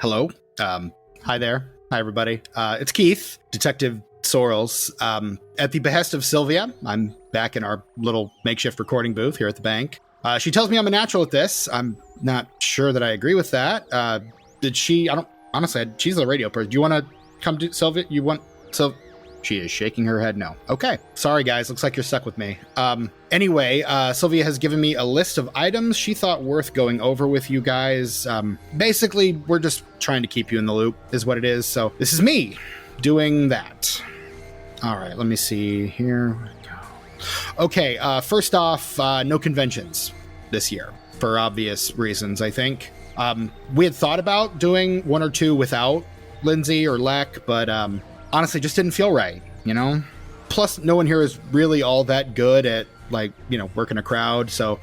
Hello. Hi there. Hi, everybody. It's Keith, Detective Sorrels. At the behest of Sylvia, I'm back in our little makeshift recording booth here at the bank. She tells me I'm a natural at this. I'm not sure that I agree with that. Did she? I don't. Honestly, she's a radio person. Do you want to come to Sylvia? You want? So she is shaking her head no. Okay. Sorry, guys. Looks like you're stuck with me. Anyway, Sylvia has given me a list of items she thought worth going over with you guys. Basically, we're just trying to keep you in the loop, is what it is. So this is me doing that. All right. Let me see here. Okay. First off, no conventions this year for obvious reasons, I think. We had thought about doing one or two without Lindsay or Leck, but honestly, just didn't feel right, you know? Plus, no one here is really all that good at, like, you know, working a crowd, so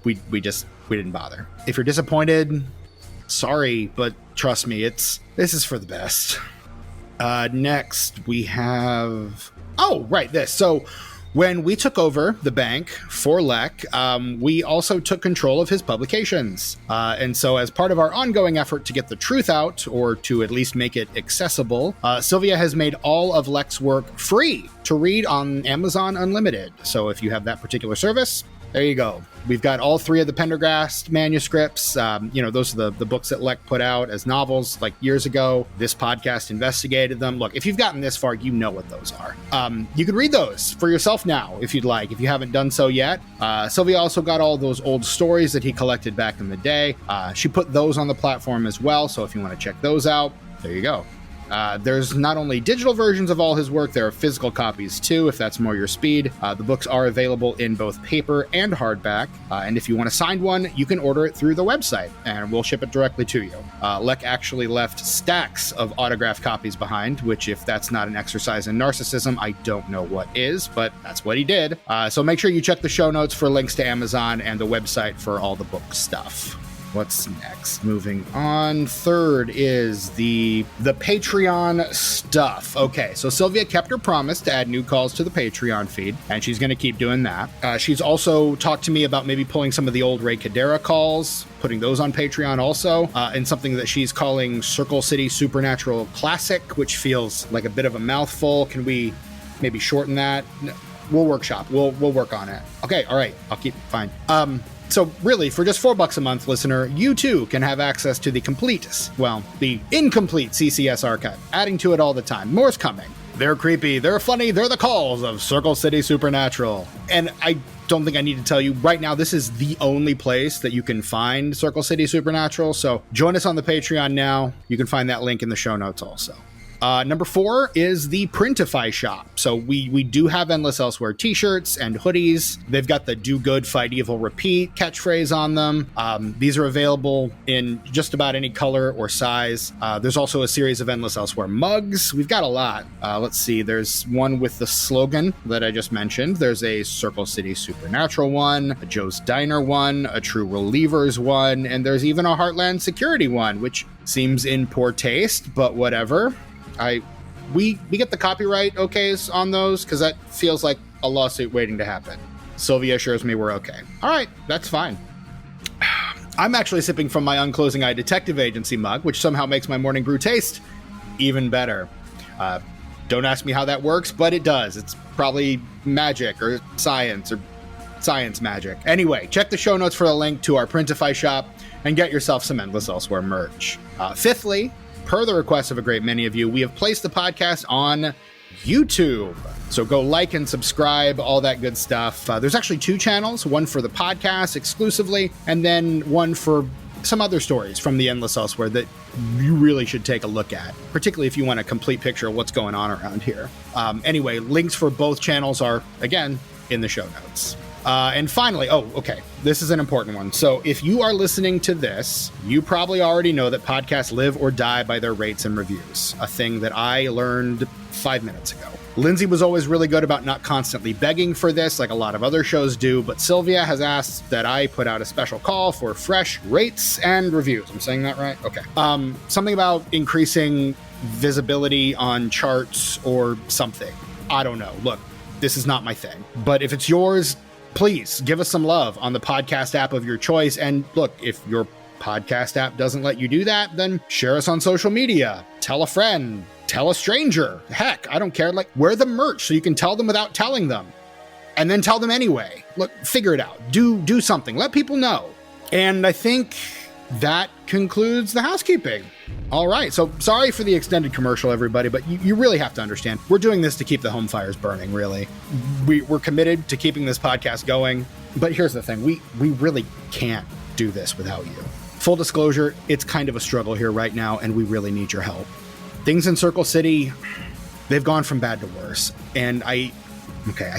we didn't bother. If you're disappointed, sorry, but trust me, this is for the best. Next, we have... Oh, right, this. So... when we took over the bank for Leck, we also took control of his publications. And so as part of our ongoing effort to get the truth out, or to at least make it accessible, Sylvia has made all of Leck's work free to read on Amazon Unlimited. So if you have that particular service, there you go. We've got all three of the Pendergast manuscripts. Those are the books that Leck put out as novels like years ago. This podcast investigated them. Look, if you've gotten this far, you know what those are. You can read those for yourself now if you'd like, if you haven't done so yet. Sylvia also got all those old stories that he collected back in the day. She put those on the platform as well. So if you want to check those out, there you go. There's not only digital versions of all his work, there are physical copies too, if that's more your speed. The books are available in both paper and hardback, and if you want a signed one, you can order it through the website, and we'll ship it directly to you. Leck actually left stacks of autographed copies behind, which, if that's not an exercise in narcissism, I don't know what is, but that's what he did. So make sure you check the show notes for links to Amazon and the website for all the book stuff. What's next? Moving on. Third is the Patreon stuff. Okay, so Sylvia kept her promise to add new calls to the Patreon feed, and she's going to keep doing that. She's also talked to me about maybe pulling some of the old Ray Cadera calls, putting those on Patreon also, and something that she's calling Circle City Supernatural Classic, which feels like a bit of a mouthful. Can we maybe shorten that? We'll workshop. We'll work on it. Okay, all right. I'll keep it fine. So really, for just $4 a month, listener, you too can have access to the incomplete CCS archive, adding to it all the time. More's coming. They're creepy, they're funny, they're the calls of Circle City Supernatural. And I don't think I need to tell you, right now, this is the only place that you can find Circle City Supernatural. So join us on the Patreon now. You can find that link in the show notes also. Number 4 is the Printify shop. So we do have Endless Elsewhere t-shirts and hoodies. They've got the Do Good, Fight Evil, Repeat catchphrase on them. These are available in just about any color or size. There's also a series of Endless Elsewhere mugs. We've got a lot. Let's see. There's one with the slogan that I just mentioned. There's a Circle City Supernatural one, a Joe's Diner one, a True Relievers one, and there's even a Heartland Security one, which seems in poor taste, but whatever. We get the copyright okays on those because that feels like a lawsuit waiting to happen. Sylvia assures me we're okay. All right, that's fine. I'm actually sipping from my Unclosing Eye Detective Agency mug, which somehow makes my morning brew taste even better. Don't ask me how that works, but it does. It's probably magic or science magic. Anyway, check the show notes for a link to our Printify shop and get yourself some Endless Elsewhere merch. Fifthly, per the request of a great many of you, we have placed the podcast on YouTube. So go like and subscribe, all that good stuff. There's actually 2 channels, one for the podcast exclusively, and then one for some other stories from the Endless Elsewhere that you really should take a look at, particularly if you want a complete picture of what's going on around here. Anyway, links for both channels are, again, in the show notes. And finally, this is an important one. So if you are listening to this, you probably already know that podcasts live or die by their rates and reviews, a thing that I learned 5 minutes ago. Lindsay was always really good about not constantly begging for this like a lot of other shows do, but Sylvia has asked that I put out a special call for fresh rates and reviews. I'm saying that right? Okay. Something about increasing visibility on charts or something. I don't know. Look, this is not my thing, but if it's yours, please give us some love on the podcast app of your choice. And look, if you're podcast app doesn't let you do that, then share us on social media. Tell a friend. Tell a stranger. Heck, I don't care. Like, wear the merch so you can tell them without telling them. And then tell them anyway. Look, figure it out. Do something. Let people know. And I think that concludes the housekeeping. All right. So sorry for the extended commercial, everybody, but you really have to understand. We're doing this to keep the home fires burning, really. We're committed to keeping this podcast going. But here's the thing. We really can't do this without you. Full disclosure, it's kind of a struggle here right now, and we really need your help. Things in Circle City, they've gone from bad to worse. And I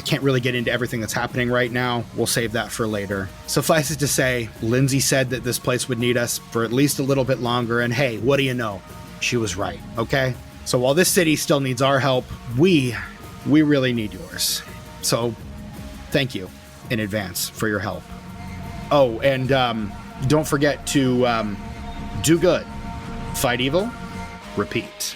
can't really get into everything that's happening right now. We'll save that for later. Suffice it to say, Lindsay said that this place would need us for at least a little bit longer. And hey, what do you know? She was right, okay? So while this city still needs our help, we really need yours. So thank you in advance for your help. Oh, and don't forget to do good, fight evil, repeat.